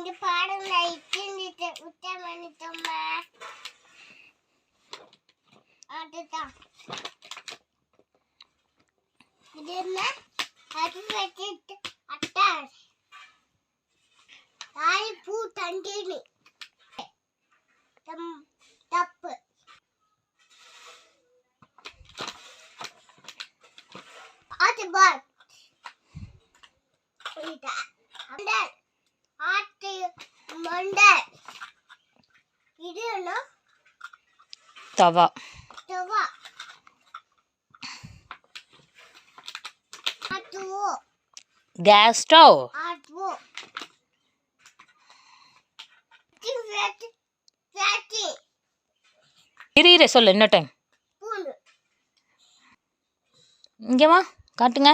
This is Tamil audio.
இங்க பாருங்க இட்லி உச்சா பண்ணிட்டோம்மா அதுதான் இது என்ன அது வெச்சிட்டு அட்டாச் ஆய் பூ தண்டினி தப்பு அது பால் இது அந்த ஆட்டு மண்டை இது என்ன தவா தவா ஆட்டுவோ கேஸ் ஸ்டவ் ஆட்டுவோ ஃபேட்டி இரு சொல்லு இன்னொரு டைம் பூண்டு இங்கே வா காட்டுங்க